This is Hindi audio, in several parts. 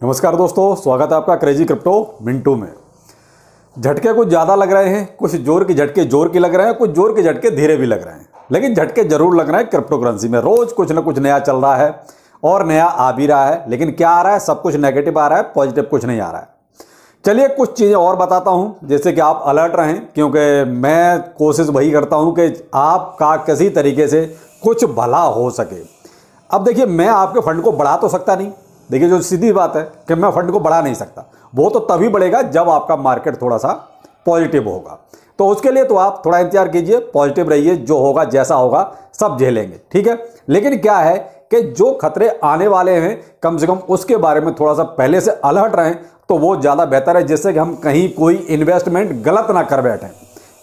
नमस्कार दोस्तों, स्वागत है आपका क्रेजी क्रिप्टो मिंटू में। झटके कुछ ज़्यादा लग रहे हैं, कुछ जोर के झटके जोर के लग रहे हैं, कुछ जोर के झटके धीरे भी लग रहे हैं, लेकिन झटके जरूर लग रहे हैं क्रिप्टो करेंसी में। रोज कुछ ना कुछ नया चल रहा है और नया आ भी रहा है, लेकिन क्या आ रहा है? सब कुछ नेगेटिव आ रहा है, पॉजिटिव कुछ नहीं आ रहा है। चलिए कुछ चीज़ें और बताता हूँ जिससे कि आप अलर्ट रहें, क्योंकि मैं कोशिश वही करता हूँ कि आपका किसी तरीके से कुछ भला हो सके। अब देखिए, मैं आपके फंड को बढ़ा तो सकता नहीं। देखिए, जो सीधी बात है कि मैं फंड को बढ़ा नहीं सकता, वो तो तभी बढ़ेगा जब आपका मार्केट थोड़ा सा पॉजिटिव होगा। तो उसके लिए तो आप थोड़ा इंतजार कीजिए, पॉजिटिव रहिए, जो होगा जैसा होगा सब झेलेंगे, ठीक है। लेकिन क्या है कि जो खतरे आने वाले हैं, कम से कम उसके बारे में थोड़ा सा पहले से अलर्ट रहें तो वो ज़्यादा बेहतर है, जिससे कि हम कहीं कोई इन्वेस्टमेंट गलत ना कर बैठें।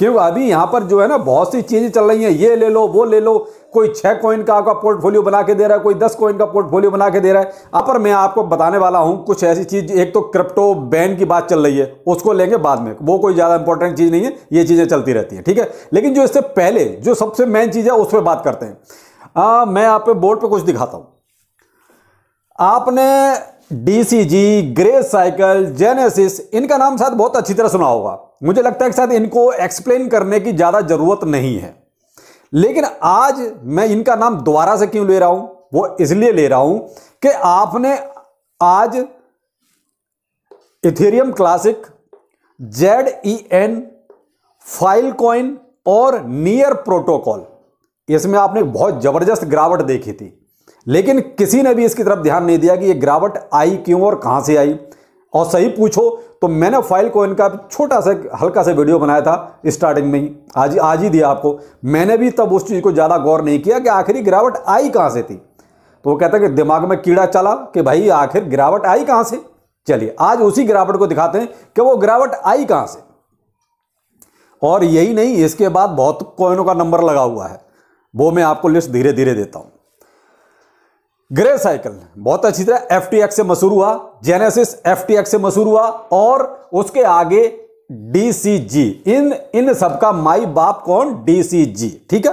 क्योंकि अभी यहाँ पर जो है ना, बहुत सी चीज़ें चल रही हैं, ये ले लो वो ले लो। कोई 6 कॉइन का आपका पोर्टफोलियो बना के दे रहा है, कोई 10 कॉइन का पोर्टफोलियो बना के दे रहा है। अब पर मैं आपको बताने वाला हूँ कुछ ऐसी चीज़। एक तो क्रिप्टो बैन की बात चल रही है, उसको लेंगे बाद में, वो कोई ज़्यादा इंपॉर्टेंट चीज़ नहीं है, ये चीज़ें चलती रहती हैं, ठीक है। लेकिन जो इससे पहले जो सबसे मेन चीज़ है उस पर बात करते हैं। मैं आप पे बोर्ड पर कुछ दिखाता हूँ। आपने डीसीजी, ग्रे साइकिल, जेनेसिस, इनका नाम शायद बहुत अच्छी तरह सुना होगा। मुझे लगता है कि शायद इनको एक्सप्लेन करने की ज़्यादा ज़रूरत नहीं है। लेकिन आज मैं इनका नाम दोबारा से क्यों ले रहा हूं? वो इसलिए ले रहा हूं कि आपने आज इथेरियम क्लासिक, ZEN, फाइलकॉइन और नियर प्रोटोकॉल, इसमें आपने बहुत ज़बरदस्त गिरावट देखी थी, लेकिन किसी ने भी इसकी तरफ ध्यान नहीं दिया कि ये गिरावट आई क्यों और कहां से आई। और सही पूछो तो मैंने फाइलकॉइन का छोटा सा हल्का सा वीडियो बनाया था स्टार्टिंग में ही, आज ही दिया आपको। मैंने भी तब उस चीज़ को ज़्यादा गौर नहीं किया कि आखिर गिरावट आई कहां से थी। तो वो कहता है कि दिमाग में कीड़ा चला कि भाई आखिर गिरावट आई कहां से। चलिए आज उसी गिरावट को दिखाते हैं कि वो गिरावट आई कहां से। और यही नहीं, इसके बाद बहुत कॉइनों का नंबर लगा हुआ है, वो मैं आपको लिस्ट धीरे धीरे देता हूं। ग्रे साइकिल बहुत अच्छी तरह FTX से मशहूर हुआ, जेनेसिस FTX से मशहूर हुआ, और उसके आगे DCG। इन सबका माई बाप कौन? DCG, ठीक है।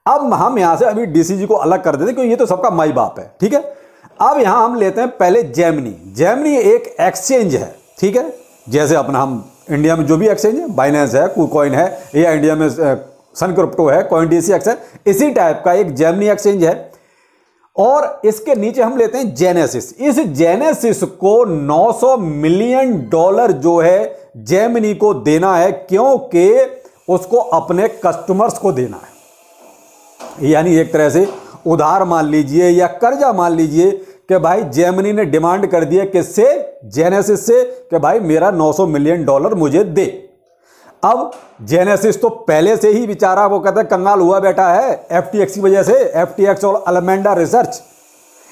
अब हम यहां से अभी DCG को अलग कर देते क्योंकि ये तो सबका माई बाप है, ठीक है। अब यहां हम लेते हैं पहले जेमिनी एक एक्सचेंज है, ठीक है। जैसे अपना हम इंडिया में जो भी एक्सचेंज है, बाइनेंस है, KuCoin है, या इंडिया में सन क्रिप्टो है, CoinDCX है, इसी टाइप का एक जेमिनी एक्सचेंज है। और इसके नीचे हम लेते हैं जेनेसिस। इस जेनेसिस को $900 मिलियन जो है जेमिनी को देना है, क्योंकि उसको अपने कस्टमर्स को देना है। यानी एक तरह से उधार मान लीजिए या कर्जा मान लीजिए कि भाई जेमिनी ने डिमांड कर दिया किससे? जेनेसिस से, कि भाई मेरा $900 मिलियन मुझे दे। अब जेनेसिस तो पहले से ही बेचारा वो कहता है कंगाल हुआ बैठा है FTX की वजह से। FTX और अलामेंडा रिसर्च,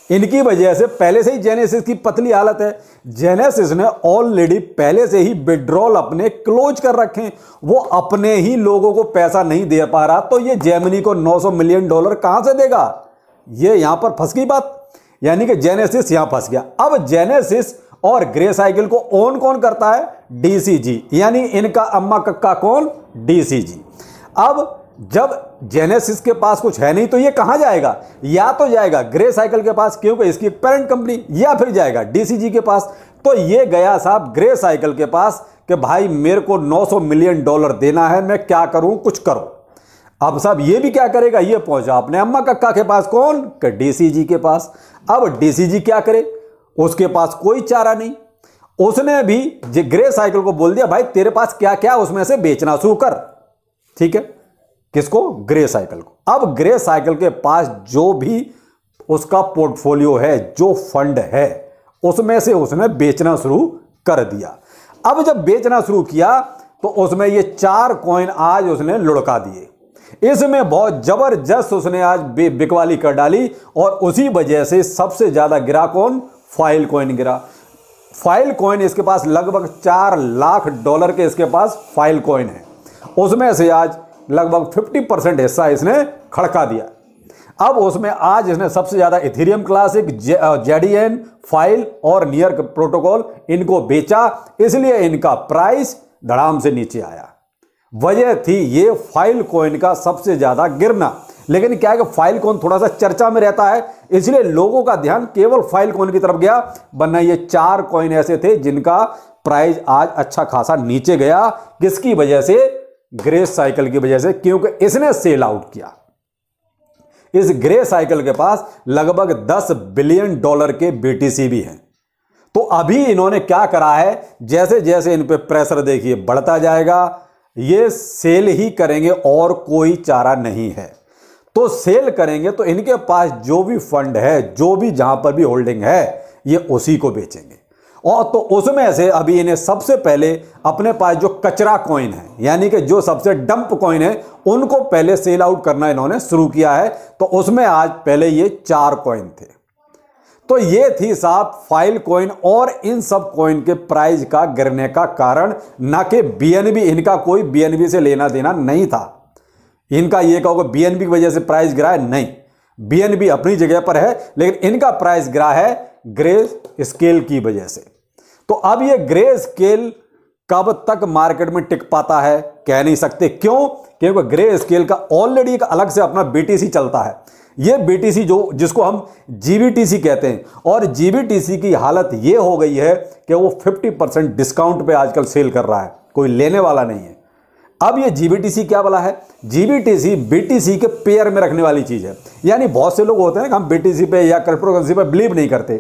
इनकी वजह से पहले से ही जेनेसिस की पतली हालत है। जेनेसिस ने ऑलरेडी पहले से ही विड्रॉल अपने क्लोज कर रखे हैं, वो अपने ही लोगों को पैसा नहीं दे पा रहा, तो ये जेमिनी को $900 मिलियन कहां से देगा? ये यहां पर फंस गई बात, यानी कि जेनेसिस यहां फंस गया। अब जेनेसिस और ग्रे साइकिल को ओन कौन करता है? DCG, यानी इनका अम्मा कक्का कौन? DCG। अब जब जेनेसिस के पास कुछ है नहीं तो ये कहां जाएगा? या तो जाएगा ग्रे साइकिल के पास, क्योंकि इसकी पेरेंट कंपनी, या फिर जाएगा DCG के पास। तो ये गया साहब ग्रे साइकिल के पास कि भाई मेरे को $900 मिलियन देना है, मैं क्या करूं, कुछ करो। अब साहब ये भी क्या करेगा? ये पहुंचा अपने अम्मा कक्का के पास, कौन? कि DCG के पास। अब DCG क्या करे? उसके पास कोई चारा नहीं। उसने भी ग्रे साइकिल को बोल दिया भाई तेरे पास क्या क्या उसमें से बेचना शुरू कर, ठीक है। किसको? ग्रे साइकिल को। अब ग्रे साइकिल के पास जो भी उसका पोर्टफोलियो है, जो फंड है, उसमें से उसने बेचना शुरू कर दिया। अब जब बेचना शुरू किया तो उसमें ये 4 कॉइन आज उसने लुढ़का दिए। इसमें बहुत जबरदस्त उसने आज बिकवाली कर डाली, और उसी वजह से सबसे ज्यादा गिरा कौन? फाइलकॉइन गिरा। फाइलकॉइन, इसके पास लगभग $4 लाख के इसके पास फाइलकॉइन है, उसमें से आज लगभग 50% हिस्सा इसने खड़का दिया। अब उसमें आज इसने सबसे ज्यादा इथेरियम क्लासिक, ZEN, फाइल और नियर प्रोटोकॉल इनको बेचा, इसलिए इनका प्राइस धड़ाम से नीचे आया। वजह थी ये फाइलकॉइन का सबसे ज्यादा गिरना। लेकिन क्या है कि फाइलकॉइन थोड़ा सा चर्चा में रहता है, इसलिए लोगों का ध्यान केवल फाइलकॉइन की तरफ गया, वरना ये 4 कॉइन ऐसे थे जिनका प्राइस आज अच्छा खासा नीचे गया। किसकी वजह से? ग्रेस साइकिल की वजह से, क्योंकि इसने सेल आउट किया। इस ग्रे साइकिल के पास लगभग $10 बिलियन के बीटीसी भी हैं। तो अभी इन्होंने क्या करा है, जैसे जैसे इन पे प्रेशर देखिए बढ़ता जाएगा, ये सेल ही करेंगे और कोई चारा नहीं है। तो सेल करेंगे तो इनके पास जो भी फंड है, जो भी जहां पर भी होल्डिंग है, ये उसी को बेचेंगे। और तो उसमें से अभी इन्हें सबसे पहले अपने पास जो कचरा कॉइन है, यानी कि जो सबसे डंप कॉइन है, उनको पहले सेल आउट करना इन्होंने शुरू किया है। तो उसमें आज पहले ये 4 कॉइन थे। तो ये थी साहब फाइलकॉइन और इन सब कॉइन के प्राइस का गिरने का कारण, ना कि बीएनबी। इनका कोई बीएनबी से लेना देना नहीं था। इनका ये कहोगे बीएनबी की वजह से प्राइस गिरा है, नहीं, बीएनबी अपनी जगह पर है, लेकिन इनका प्राइस गिरा है ग्रे स्केल की वजह से। तो अब ये ग्रे स्केल कब तक मार्केट में टिक पाता है, कह नहीं सकते। क्यों? क्योंकि ग्रे स्केल का ऑलरेडी एक अलग से अपना बीटीसी चलता है। ये बीटीसी जिसको हम जीबीटीसी कहते हैं, और जीबीटीसी की हालत ये हो गई है कि वो 50% डिस्काउंट पे आजकल सेल कर रहा है, कोई लेने वाला नहीं है। अब ये जीबीटीसी क्या वाला है? जीबीटीसी बीटीसी के पेयर में रखने वाली चीज है। यानी बहुत से लोग होते हैं कि हम बीटीसी पे या क्रिप्टोकरेंसी पे बिलीव नहीं करते,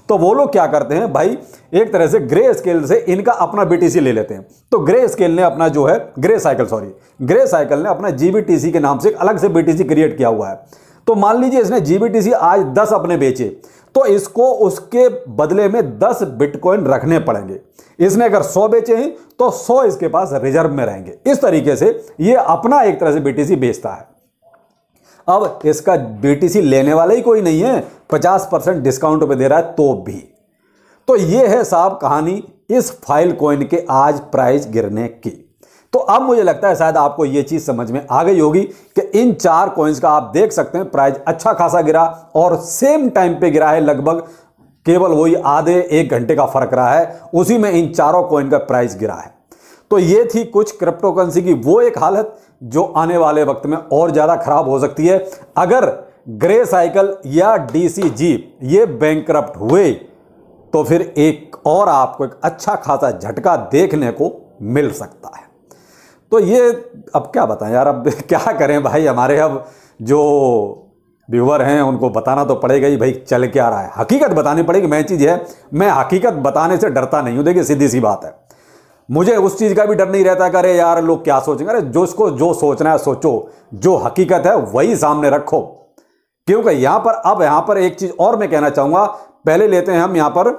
तो वो लोग क्या करते हैं भाई, एक तरह से ग्रे स्केल से इनका अपना बीटीसी ले लेते हैं। तो ग्रे स्केल ने अपना जो है ग्रे साइकिल ने अपना जीबीटीसी के नाम से एक अलग से बीटीसी क्रिएट किया हुआ है। तो मान लीजिए इसने जीबीटीसी आज 10 अपने बेचे, तो इसको उसके बदले में 10 बिटकॉइन रखने पड़ेंगे। इसने अगर 100 बेचे हैं तो 100 इसके पास रिजर्व में रहेंगे। इस तरीके से ये अपना एक तरह से बीटीसी बेचता है। अब इसका बीटीसी लेने वाला ही कोई नहीं है, 50% डिस्काउंट पे दे रहा है तो भी। तो ये है साहब कहानी इस फाइलकॉइन के आज प्राइस गिरने की। तो अब मुझे लगता है शायद आपको यह चीज समझ में आ गई होगी कि इन 4 कॉइन्स का आप देख सकते हैं प्राइस अच्छा खासा गिरा, और सेम टाइम पे गिरा है, लगभग केवल वही आधे 1 घंटे का फर्क रहा है, उसी में इन चारों कॉइन का प्राइस गिरा है। तो ये थी कुछ क्रिप्टोकरेंसी की वो एक हालत जो आने वाले वक्त में और ज्यादा खराब हो सकती है। अगर ग्रे साइकिल या डीसीजी ये बैंकरप्ट हुए तो फिर एक और आपको एक अच्छा खासा झटका देखने को मिल सकता है। तो ये अब क्या बताएं यार, अब क्या करें भाई, हमारे अब जो व्यूअर हैं उनको बताना तो पड़ेगा ही भाई चल क्या रहा है, हकीकत बतानी पड़ेगी। मैं चीज़ है, मैं हकीकत बताने से डरता नहीं हूं। देखिए सीधी सी बात है, मुझे उस चीज़ का भी डर नहीं रहता कि अरे यार लोग क्या सोचेंगे। अरे जो सोचना है सोचो, जो हकीकत है वही सामने रखो। क्योंकि यहां पर एक चीज़ और मैं कहना चाहूँगा। पहले लेते हैं हम यहां पर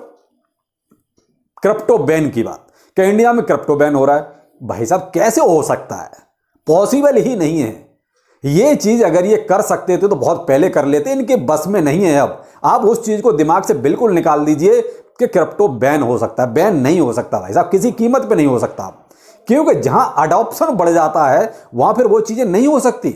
क्रिप्टो बैन की बात, कि इंडिया में क्रिप्टो बैन हो रहा है। भाई साहब कैसे हो सकता है? पॉसिबल ही नहीं है। ये चीज अगर ये कर सकते थे तो बहुत पहले कर लेते, इनके बस में नहीं है। अब आप उस चीज को दिमाग से बिल्कुल निकाल दीजिए कि क्रिप्टो बैन हो सकता है। बैन नहीं हो सकता भाई साहब, किसी कीमत पे नहीं हो सकता। क्योंकि जहां अडॉप्शन बढ़ जाता है वहां फिर वो चीजें नहीं हो सकती।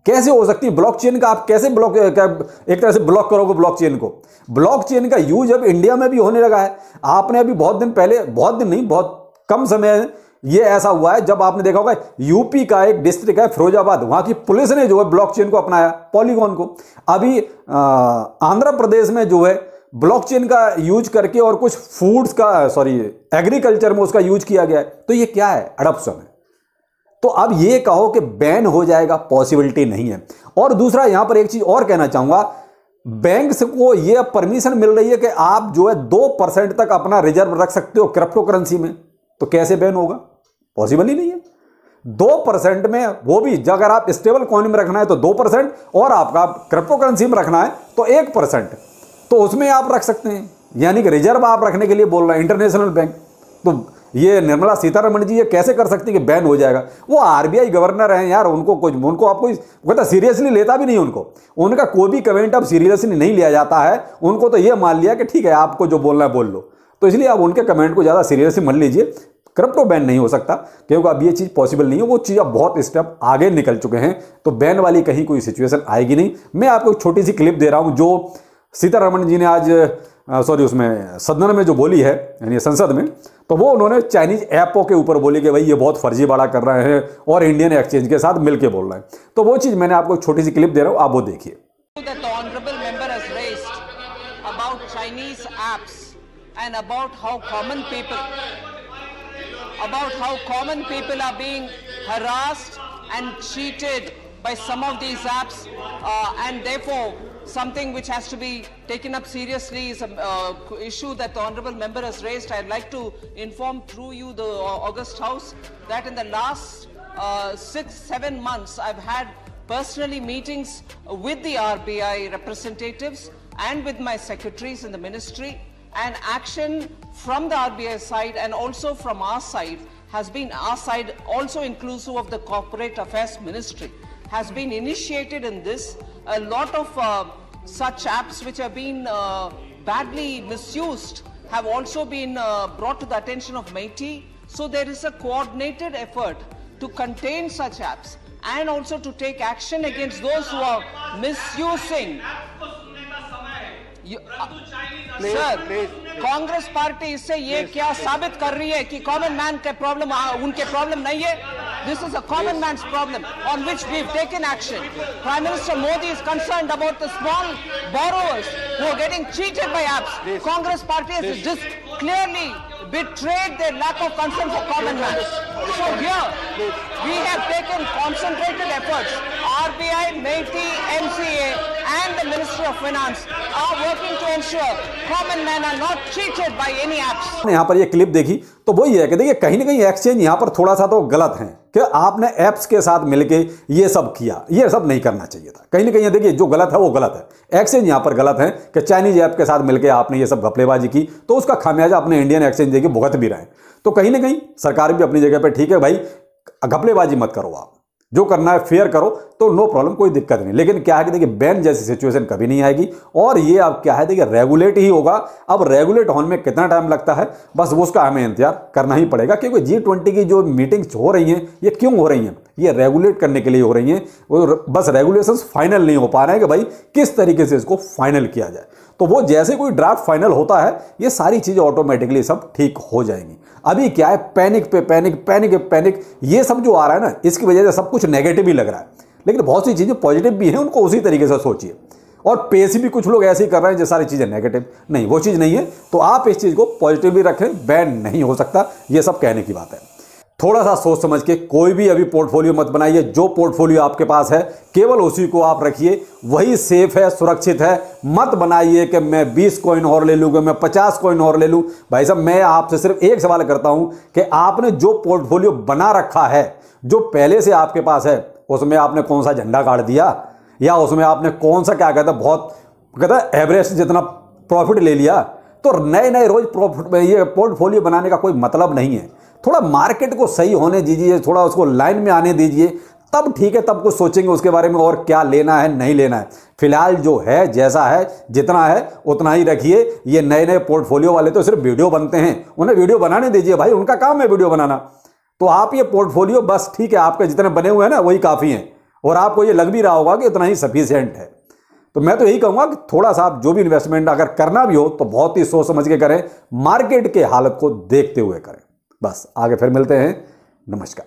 कैसे हो सकती? ब्लॉकचेन का आप कैसे एक तरह से ब्लॉक करोगे ब्लॉकचेन को? ब्लॉकचेन का यूज अब इंडिया में भी होने लगा है। आपने अभी बहुत दिन पहले, बहुत दिन नहीं, बहुत कम समय ये ऐसा हुआ है जब आपने देखा होगा यूपी का एक डिस्ट्रिक्ट है फिरोजाबाद, वहां की पुलिस ने जो है ब्लॉकचेन को अपनाया, पॉलीगॉन को। अभी आंध्र प्रदेश में जो है ब्लॉकचेन का यूज करके और कुछ फूड्स का एग्रीकल्चर में उसका यूज किया गया है। तो ये क्या है? अडॉप्शन है। तो अब ये कहो कि बैन हो जाएगा, पॉसिबिलिटी नहीं है। और दूसरा यहां पर एक चीज और कहना चाहूंगा, बैंक को यह परमिशन मिल रही है कि आप जो है 2% तक अपना रिजर्व रख सकते हो क्रिप्टो करेंसी में। तो कैसे बैन होगा? पॉसिबल ही नहीं है। 2% में, वो भी अगर आप स्टेबल कॉइन में रखना है तो 2%, और आपका क्रिप्टो करेंसी में रखना है तो 1%, तो उसमें आप रख सकते हैं। यानी कि रिजर्व आप रखने के लिए बोल रहे हैं इंटरनेशनल बैंक। तो ये निर्मला सीतारमण जी ये कैसे कर सकती है कि बैन हो जाएगा? वो आरबीआई गवर्नर हैं यार, उनको आप कोई पता सीरियसली लेता भी नहीं। उनका कोई भी कमेंट अब सीरियसली नहीं लिया जाता है। उनको तो ये मान लिया कि ठीक है आपको जो बोलना है बोल लो। तो इसलिए आप उनके कमेंट को ज़्यादा सीरियसली मत लीजिए। क्रिप्टो बैन नहीं हो सकता क्योंकि अब ये चीज़ पॉसिबल नहीं है। वो चीज़ अब बहुत स्टेप आगे निकल चुके हैं, तो बैन वाली कहीं कोई सिचुएशन आएगी नहीं। मैं आपको एक छोटी सी क्लिप दे रहा हूँ जो सीतारमण जी ने आज सॉरी उसमें सदन में जो बोली है यानी संसद में, तो वो उन्होंने चाइनीज ऐपों के ऊपर बोली कि भाई ये बहुत फर्जीवाड़ा कर रहे हैं और इंडियन एक्सचेंज के साथ मिलके बोल रहे हैं। तो वो चीज़ मैंने आपको एक छोटी सी क्लिप दे रहा हूँ, आप वो देखिए। And about how common people are being harassed and cheated by some of these apps, and therefore something which has to be taken up seriously is an issue that the honourable member has raised. I'd like to inform through you the August House that in the last 6-7 months I've had personally meetings with the RBI representatives and with my secretaries in the ministry, and action from the RBI side and also from our side has been, our side also inclusive of the Corporate Affairs Ministry, has been initiated in this. A lot of such apps which have been badly misused have also been brought to the attention of MeitY. So there is a coordinated effort to contain such apps and also to take action against those who are misusing. Sir, Congress party इससे ये क्या साबित कर रही है कि कॉमन मैन के प्रॉब्लम उनके प्रॉब्लम नहीं है? This is a common man's problem on which we've taken action. Prime Minister Modi is concerned about the small borrowers who are getting cheated by apps. Congress party has just clearly betrayed their lack of concern for common man. So here we have taken concentrated efforts. RBI, MeitY, MCA and the Ministry of Finance are working to ensure common men are not cheated by any apps. यहाँ पर ये क्लिप देखी तो वही है कि देखिए कहीं ना कहीं एक्सचेंज यहाँ पर थोड़ा सा तो गलत है कि आपने ऐप्स के साथ मिलके ये सब किया, ये सब नहीं करना चाहिए था। कहीं ना कहीं देखिए जो गलत है वो गलत है, एक्सचेंज यहाँ पर गलत है कि चाइनीज ऐप के साथ मिलके आपने ये सब घपलेबाजी की, तो उसका खामियाजा अपने इंडियन एक्सचेंज देखिए भुगत भी रहे हैं। तो कहीं ना कहीं सरकार भी अपनी जगह पर ठीक है भाई, घपलेबाजी मत करो, आप जो करना है फेयर करो तो नो प्रॉब्लम, कोई दिक्कत नहीं। लेकिन क्या है कि देखिए बैन जैसी सिचुएशन कभी नहीं आएगी और ये अब क्या है देखिए रेगुलेट ही होगा। अब रेगुलेट होने में कितना टाइम लगता है बस वो उसका हमें इंतजार करना ही पड़ेगा, क्योंकि G20 की जो मीटिंग्स हो रही हैं ये क्यों हो रही हैं, ये रेगुलेट करने के लिए हो रही हैं। और बस रेगुलेशंस फाइनल नहीं हो पा रहे हैं कि भाई किस तरीके से इसको फाइनल किया जाए। तो वो जैसे कोई ड्राफ्ट फाइनल होता है ये सारी चीज़ें ऑटोमेटिकली सब ठीक हो जाएंगी। अभी क्या है पैनिक पे पैनिक, पैनिक पे पैनिक, ये सब जो आ रहा है ना इसकी वजह से सब कुछ नेगेटिव ही लग रहा है, लेकिन बहुत सी चीज़ें पॉजिटिव भी हैं, उनको उसी तरीके से सोचिए। और पेश भी कुछ लोग ऐसे ही कर रहे हैं जो सारी चीज़ें नेगेटिव, नहीं वो चीज़ नहीं है। तो आप इस चीज़ को पॉजिटिव भी रखें, बैन नहीं हो सकता, ये सब कहने की बात है। थोड़ा सा सोच समझ के कोई भी अभी पोर्टफोलियो मत बनाइए। जो पोर्टफोलियो आपके पास है केवल उसी को आप रखिए, वही सेफ है, सुरक्षित है। मत बनाइए कि मैं 20 कॉइन और ले लूँगा, मैं 50 कॉइन और ले लूँ। भाई साहब मैं आपसे सिर्फ एक सवाल करता हूँ कि आपने जो पोर्टफोलियो बना रखा है, जो पहले से आपके पास है, उसमें आपने कौन सा झंडा गाड़ दिया या उसमें आपने कौन सा क्या कहता है एवरेस्ट जितना प्रॉफिट ले लिया। तो नए नए रोज प्रॉफिट ये पोर्टफोलियो बनाने का कोई मतलब नहीं है। थोड़ा मार्केट को सही होने दीजिए, थोड़ा उसको लाइन में आने दीजिए, तब ठीक है, तब कुछ सोचेंगे उसके बारे में और क्या लेना है नहीं लेना है। फिलहाल जो है जैसा है जितना है उतना ही रखिए। ये नए नए पोर्टफोलियो वाले तो सिर्फ वीडियो बनते हैं, उन्हें वीडियो बनाने दीजिए भाई, उनका काम है वीडियो बनाना। तो आप ये पोर्टफोलियो बस ठीक है, आपके जितने बने हुए हैं ना वही काफ़ी हैं, और आपको ये लग भी रहा होगा कि इतना ही सफिशिएंट है। तो मैं तो यही कहूँगा कि थोड़ा सा आप जो भी इन्वेस्टमेंट अगर करना भी हो तो बहुत ही सोच समझ के करें, मार्केट के हालत को देखते हुए करें। बस आगे फिर मिलते हैं, नमस्कार।